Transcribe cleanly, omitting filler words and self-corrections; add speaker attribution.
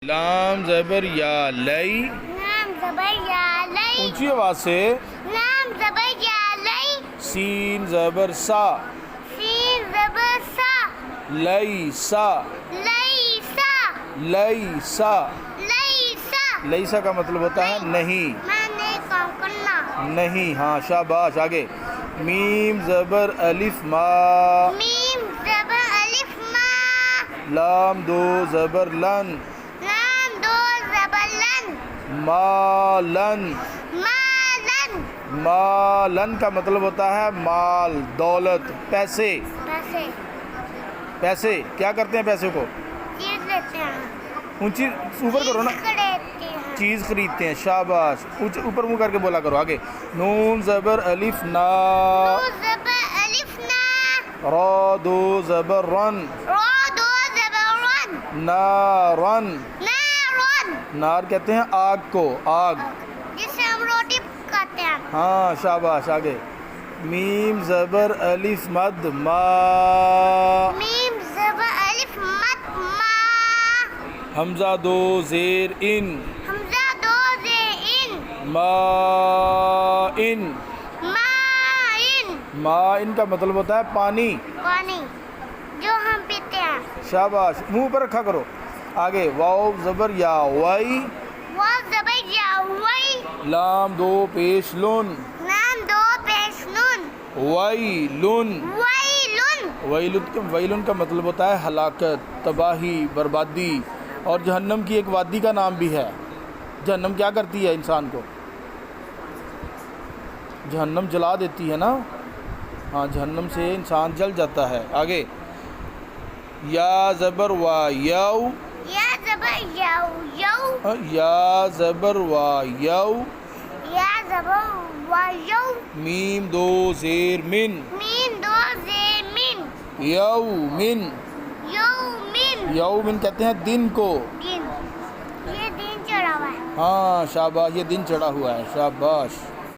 Speaker 1: لام زبر یا لئی،
Speaker 2: لام زبر یا لئی،
Speaker 1: اونچی آواز سے۔
Speaker 2: لام زبر یا لئی،
Speaker 1: سین زبر سا،
Speaker 2: سین زبر سا،
Speaker 1: لئی سا،
Speaker 2: لئی سا،
Speaker 1: لئی سا۔
Speaker 2: لئی سا۔
Speaker 1: لئی سا کا مطلب ہوتا ہے نہیں،
Speaker 2: میں نہیں کام کرنا۔
Speaker 1: نہیں۔ ہاں شاباش، آگے۔ میم زبر الف ما،
Speaker 2: میم زبر الف ما،
Speaker 1: لام دو زبر لن،
Speaker 2: لام دو زبر لن،
Speaker 1: ما لن۔
Speaker 2: مالن،
Speaker 1: ما لن کا مطلب ہوتا ہے مال، دولت، پیسے۔
Speaker 2: پیسے،
Speaker 1: پیسے کیا کرتے ہیں پیسے کو؟
Speaker 2: چیز لیتے ہیں،
Speaker 1: اونچی اوپر کرو نا،
Speaker 2: خریدتے ہیں،
Speaker 1: چیز خریدتے ہیں۔ شاباش، اوپر منہ کر کے بولا کرو، آگے۔ نون زبر الف نا،
Speaker 2: دو زبر الف نا،
Speaker 1: را دو زبر رن،
Speaker 2: را دو زبر رن،
Speaker 1: نارن۔
Speaker 2: نارن،
Speaker 1: نار کہتے ہیں آگ کو، آگ۔
Speaker 2: جسے ہم روٹی پکاتے ہیں۔
Speaker 1: ہاں شاباش، آگے۔ میم زبر الف مد ما،
Speaker 2: میم زبر الف مد ما،
Speaker 1: حمزہ دو زیر ان،
Speaker 2: حمزہ دو زے ان،
Speaker 1: ما ان۔
Speaker 2: مائن،
Speaker 1: ما ان کا مطلب ہوتا ہے پانی۔
Speaker 2: پانی جو ہم پیتے ہیں۔
Speaker 1: شاباش، منہ پر رکھا کرو، آگے۔ واو زبر یا وائی،
Speaker 2: واو زبر یا وئی،
Speaker 1: لام دو پیش لن،
Speaker 2: لام دو پیش نون،
Speaker 1: ویلن۔
Speaker 2: ویلن،
Speaker 1: ویلن کا مطلب ہوتا ہے ہلاکت، تباہی، بربادی، اور جہنم کی ایک وادی کا نام بھی ہے۔ جہنم کیا کرتی ہے انسان کو؟ جہنم جلا دیتی ہے نا، ہاں، جہنم سے انسان جل جاتا ہے۔ آگے۔ یا زبر وا یو،
Speaker 2: یا زبر یو یو،
Speaker 1: یا زبر وا یو،
Speaker 2: یا زبر و یو،
Speaker 1: میم دو زیر من،
Speaker 2: مین دو زے من،
Speaker 1: یومن۔
Speaker 2: یومن،
Speaker 1: یومن کہتے ہیں دن کو۔
Speaker 2: دن، یہ دن چڑھا ہوا ہے۔
Speaker 1: ہاں شاباش، یہ دن چڑھا ہوا ہے، شاباش۔